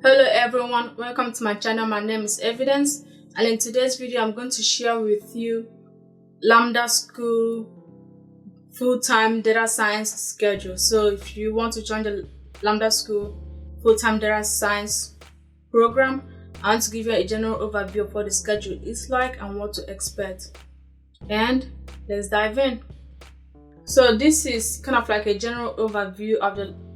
Hello everyone, welcome to my channel. My name is Evidence, and in today's video I'm going to share with you Lambda School full-time data science schedule. So if you want to join the Lambda School full-time data science program, I want to give you a general overview of what the schedule is like and what to expect. And let's dive in. So this is kind of like a general overview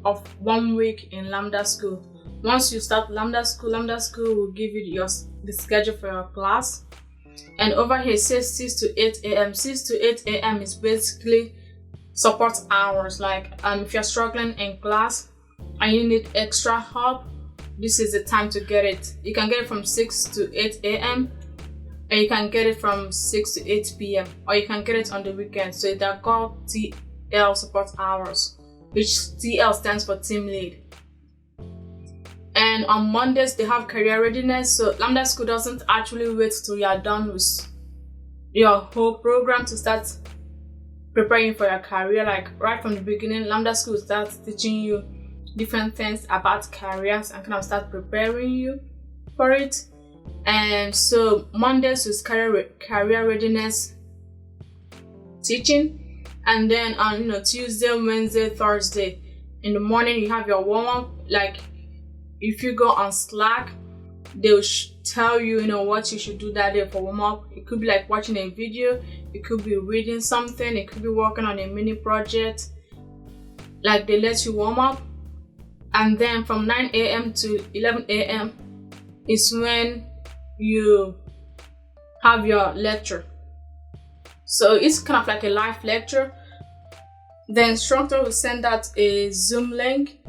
of 1 week in Lambda School. Once you start Lambda School will give you the schedule for your class. And over here it says 6 to 8 a.m. 6 to 8 a.m. is basically support hours. Like if you're struggling in class and you need extra help, this is the time to get it. You can get it from 6 to 8 a.m. and you can get it from 6 to 8 p.m. or you can get it on the weekend. So they're called TL support hours, which TL stands for team lead. And on Mondays, they have career readiness. So Lambda School doesn't actually wait till you're done with your whole program to start preparing for your career. Like right from the beginning, Lambda School starts teaching you different things about careers and kind of start preparing you for it. And so Mondays is career readiness teaching. And then on Tuesday, Wednesday, Thursday, in the morning you have your warm-up. Like if you go on Slack, they'll tell you what you should do that day for warm-up. It could be like watching a video, it could be reading something, it could be working on a mini project. Like they let you warm up. And then from 9 a.m. to 11 a.m. is when you have your lecture. So it's kind of like a live lecture. The instructor will send out a Zoom link,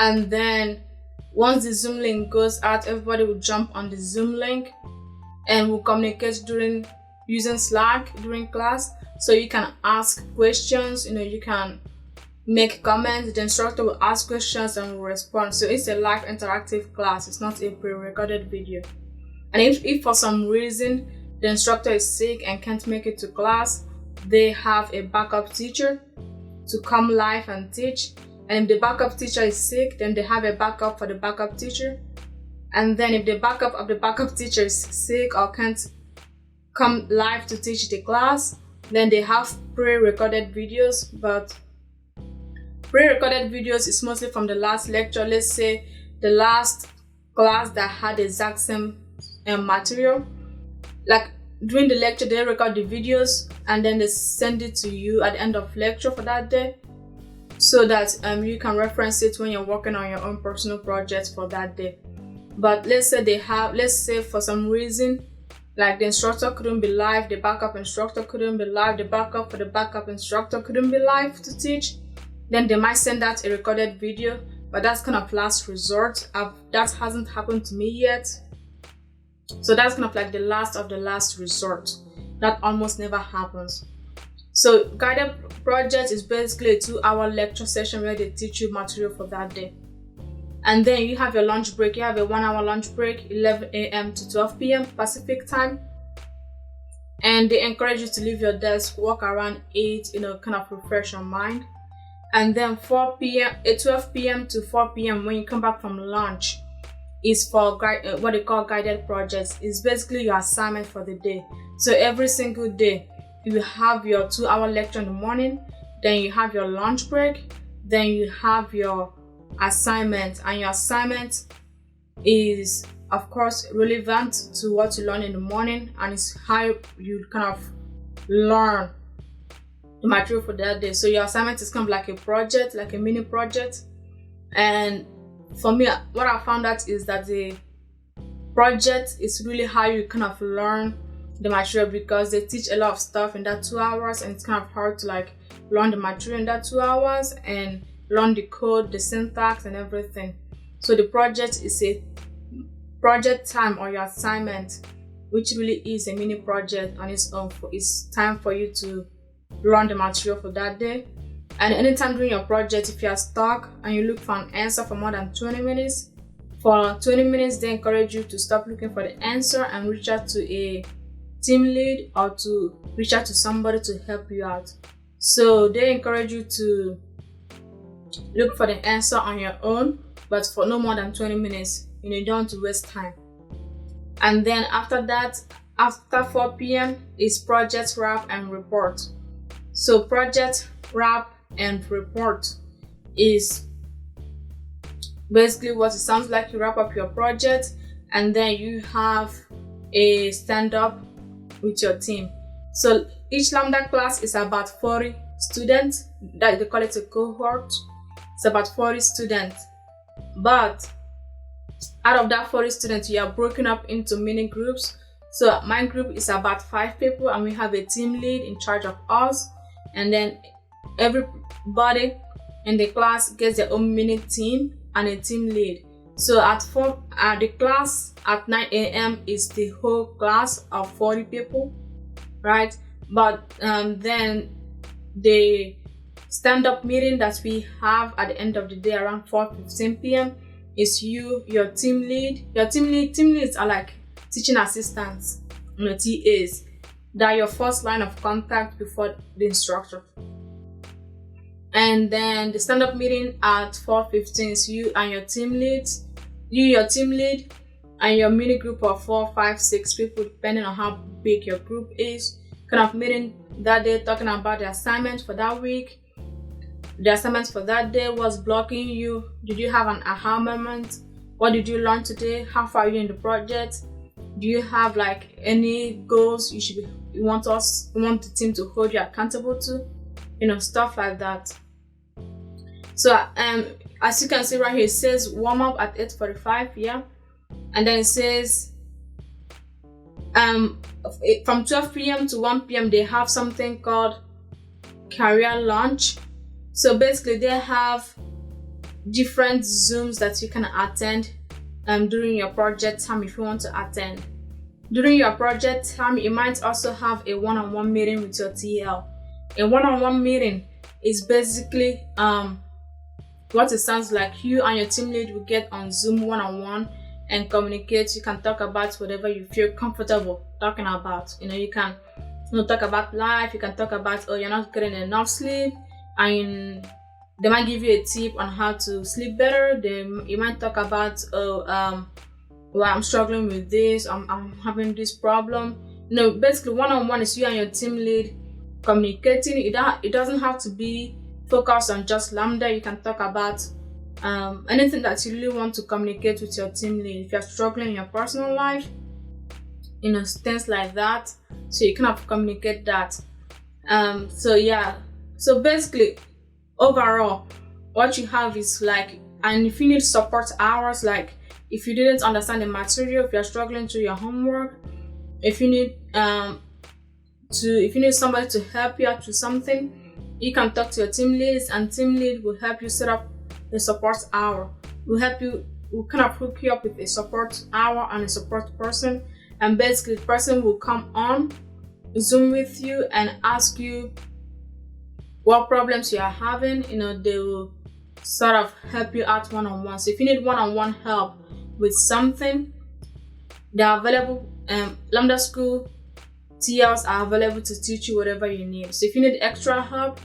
and then once the Zoom link goes out, everybody will jump on the Zoom link and will communicate using Slack during class. So you can ask questions, you can make comments. The instructor will ask questions and will respond. So it's a live interactive class. It's not a pre-recorded video. And if for some reason the instructor is sick and can't make it to class, they have a backup teacher to come live and teach. And if the backup teacher is sick, then they have a backup for the backup teacher. And then if the backup of the backup teacher is sick or can't come live to teach the class, then they have pre-recorded videos. But pre-recorded videos is mostly from the last lecture. Let's say the last class that had the exact same material. Like during the lecture, they record the videos and then they send it to you at the end of lecture for that day, so that you can reference it when you're working on your own personal projects for that day. But let's say for some reason, like the instructor couldn't be live, the backup instructor couldn't be live, the backup for the backup instructor couldn't be live to teach, then they might send out a recorded video. But that's kind of last resort. That hasn't happened to me yet. So that's kind of like the last of the last resort. That almost never happens. So guided project is basically a 2-hour lecture session where they teach you material for that day. And then you have your lunch break. You have a 1-hour lunch break, 11 a.m. to 12 p.m. Pacific time. And they encourage you to leave your desk, walk around 8, kind of refresh your mind. And then 12 p.m. to 4 p.m. when you come back from lunch is for what they call guided projects. It's basically your assignment for the day. So every single day, you have your 2-hour lecture in the morning, then you have your lunch break, then you have your assignment. And your assignment is, of course, relevant to what you learn in the morning, and it's how you kind of learn the material for that day. So your assignment is kind of like a project, like a mini project. And for me, what I found out is that the project is really how you kind of learn the material, because they teach a lot of stuff in that 2 hours, and it's kind of hard to like learn the material in that 2 hours and learn the code, the syntax and everything. So the project is a project time, or your assignment, which really is a mini project on its own. It's time for you to learn the material for that day. And anytime during your project, if you are stuck and you look for an answer for more than 20 minutes, for 20 minutes they encourage you to stop looking for the answer and reach out to a team lead or to reach out to somebody to help you out. So they encourage you to look for the answer on your own, but for no more than 20 minutes. You don't want to waste time. And then after that, after 4 p.m. is project wrap and report. So project wrap and report is basically what it sounds like. You wrap up your project and then you have a stand-up with your team. So each Lambda class is about 40 students. That they call it a cohort. It's about 40 students. But out of that 40 students, you are broken up into mini groups. So my group is about 5 people and we have a team lead in charge of us. And then everybody in the class gets their own mini team and a team lead. So the class at 9 a.m. is the whole class of 40 people, right? But then the stand-up meeting that we have at the end of the day around 4:15 p.m. is your team lead. Your team leads are like teaching assistants, TAs. They're your first line of contact before the instructor. And then the stand-up meeting at 4:15 is you and your team leads. Your team lead, and your mini group of 4, 5, 6 people, depending on how big your group is. Kind of meeting that day, talking about the assignment for that week. The assignments for that day was blocking you. Did you have an aha moment? What did you learn today? How far are you in the project? Do you have like any goals you want the team to hold you accountable to? Stuff like that. So as you can see right here, it says warm up at 8:45, yeah, and then it says from 12 p.m. to 1 p.m. they have something called career launch. So basically they have different Zooms that you can attend during your project time if you want to attend. During your project time, you might also have a one-on-one meeting with your TL. A one-on-one meeting is basically what it sounds like. You and your team lead will get on Zoom one-on-one and communicate. You can talk about whatever you feel comfortable talking about. You can talk about life. You can talk about, you're not getting enough sleep, and they might give you a tip on how to sleep better. You might talk about, well, I'm struggling with this, I'm having this problem. Basically one-on-one is you and your team lead communicating. It doesn't have to be focused on just Lambda. You can talk about anything that you really want to communicate with your team lead. If you're struggling in your personal life, things like that, so you kind of communicate that. So basically overall what you have is like, and if you need support hours, like if you didn't understand the material, if you're struggling through your homework, if you need somebody to help you out with something, you can talk to your team leads, and team lead will help you set up a support hour. We'll kind of hook you up with a support hour and a support person, and basically the person will come on Zoom with you and ask you what problems you are having. They will sort of help you out one-on-one. So if you need one-on-one help with something, they are available. Lambda School TLs are available to teach you whatever you need. So if you need extra help,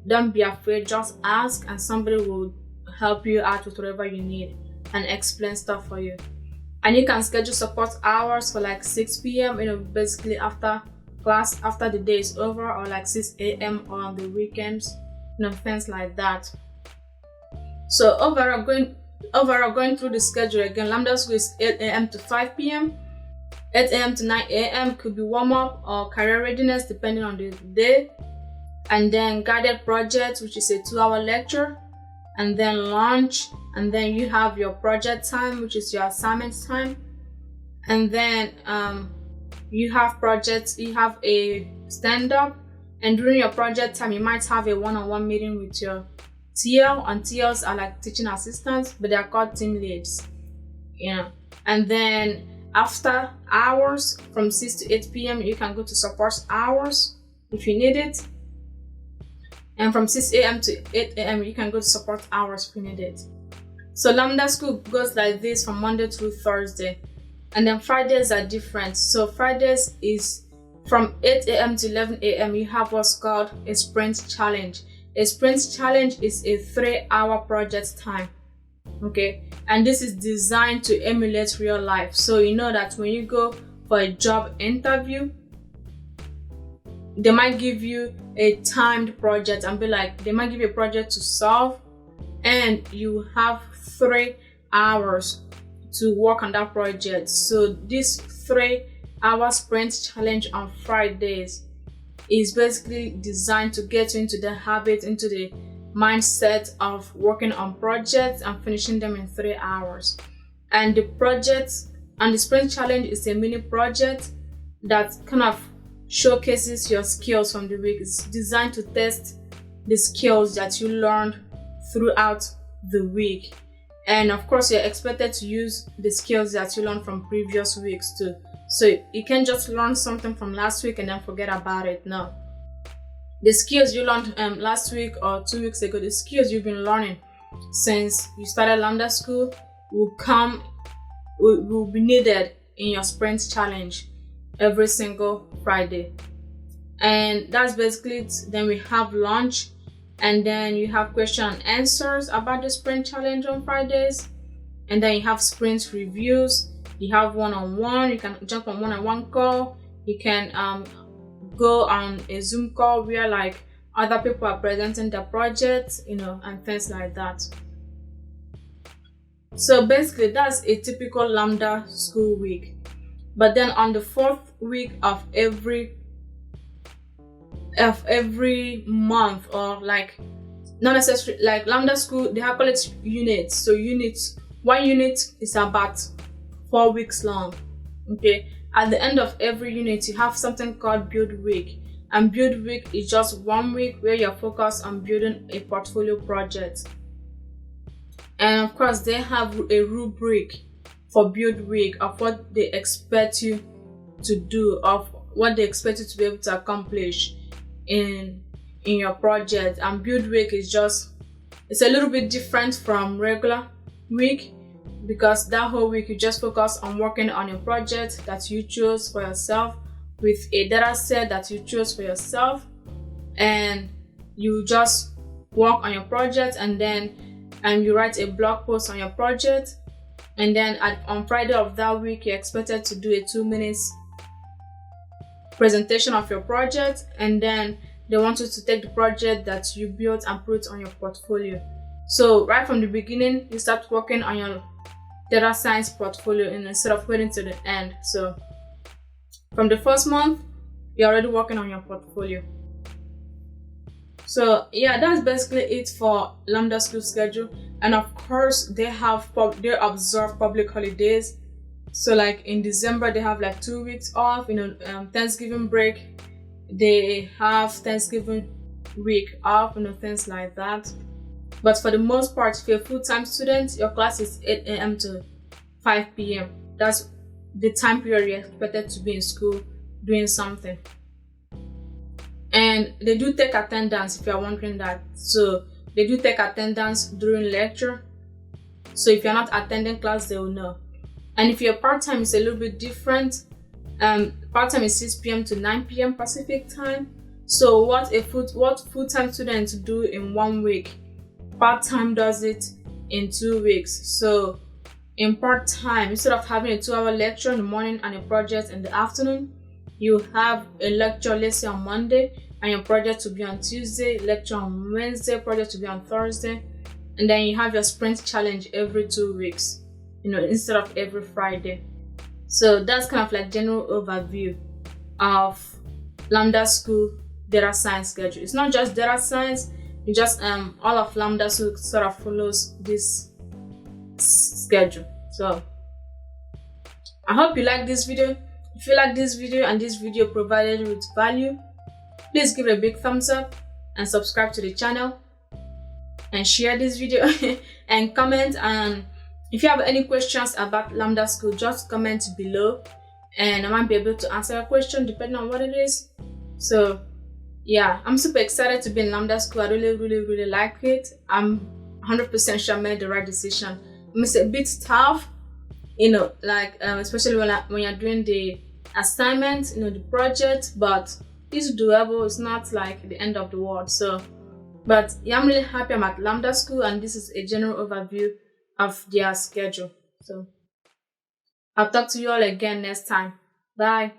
don't be afraid, just ask and somebody will help you out with whatever you need and explain stuff for you. And you can schedule support hours for like 6 p.m. Basically after class, after the day is over, or like 6 a.m. or on the weekends, things like that. So overall going through the schedule again, Lambda School is 8 a.m. to 5 p.m. 8 a.m. to 9 a.m. could be warm-up or career readiness depending on the day. And then guided project, which is a 2-hour lecture. And then lunch. And then you have your project time, which is your assignment time. And then you have projects, you have a stand-up. And during your project time, you might have a one-on-one meeting with your TL. And TLs are like teaching assistants, but they are called team leads. And then after hours, from 6 to 8 p.m., you can go to support hours if you need it. And from 6 a.m. to 8 a.m., you can go to support hours if you need it. So Lambda School goes like this from Monday through Thursday. And then Fridays are different. So Fridays is from 8 a.m. to 11 a.m. you have what's called a sprint challenge. A sprint challenge is a 3-hour project time. Okay, and this is designed to emulate real life. So you know that when you go for a job interview, they might give you a timed project and be like, they might give you a project to solve, and you have 3 hours to work on that project. So this 3 hour sprint challenge on Fridays is basically designed to get you into the habit, into the mindset of working on projects and finishing them in 3 hours. And the project and the sprint challenge is a mini project that kind of showcases your skills from the week. It's designed to test the skills that you learned throughout the week. And of course, you're expected to use the skills that you learned from previous weeks too. So you can't just learn something from last week and then forget about it. No. The skills you learned last week or 2 weeks ago, the skills you've been learning since you started Lambda School will be needed in your sprint challenge every single Friday. And that's basically it. Then we have lunch, and then you have question and answers about the sprint challenge on Fridays, and then you have sprint reviews. You have one-on-one. You can jump on one-on-one call. You can go on a Zoom call where like other people are presenting the project, and things like that. So basically that's a typical Lambda School week. But then on the 4th week of every month, or like not necessarily, like Lambda School, they have call it units. So one unit is about 4 weeks long. Okay, at the end of every unit you have something called build week, and build week is just 1 week where you're focused on building a portfolio project. And of course they have a rubric for build week of what they expect you to do, of what they expect you to be able to accomplish in your project. And build week is it's a little bit different from regular week, because that whole week you just focus on working on a project that you chose for yourself with a data set that you chose for yourself, and you just work on your project, and then you write a blog post on your project. And then on Friday of that week, you're expected to do a 2 minutes presentation of your project, and then they want you to take the project that you built and put it on your portfolio. So right from the beginning, you start working on your data science portfolio instead of waiting to the end. So from the first month, you're already working on your portfolio. So yeah, that's basically it for Lambda School schedule. And of course, they observe public holidays. So like in December, they have like 2 weeks off. Thanksgiving break, they have Thanksgiving week off. Things like that. But for the most part, if you're a full-time student, your class is 8 a.m. to 5 p.m. That's the time period you're expected to be in school doing something. And they do take attendance, if you're wondering that. So they do take attendance during lecture. So if you're not attending class, they will know. And if you're part-time, it's a little bit different. Part-time is 6 p.m. to 9 p.m. Pacific time. So what full-time students do in 1 week, part-time does it in 2 weeks. So in part-time, instead of having a 2-hour lecture in the morning and a project in the afternoon, you have a lecture, let's say on Monday, and your project will be on Tuesday, lecture on Wednesday, project will be on Thursday, and then you have your sprint challenge every 2 weeks, instead of every Friday. So that's kind of like general overview of Lambda School data science schedule. It's not just data science, it just all of Lambda School sort of follows this schedule. So I hope you like this video. If you like this video and this video provided you with value, please give it a big thumbs up and subscribe to the channel and share this video and comment. And if you have any questions about Lambda School, just comment below and I might be able to answer your question depending on what it is. So yeah, I'm super excited to be in Lambda School. I really like it. I'm 100% sure I made the right decision. It's a bit tough, especially when you're doing the assignment, the project, but it's doable. It's not like the end of the world. So, but yeah, I'm really happy I'm at Lambda School, and this is a general overview of their schedule. So I'll talk to you all again next time. Bye.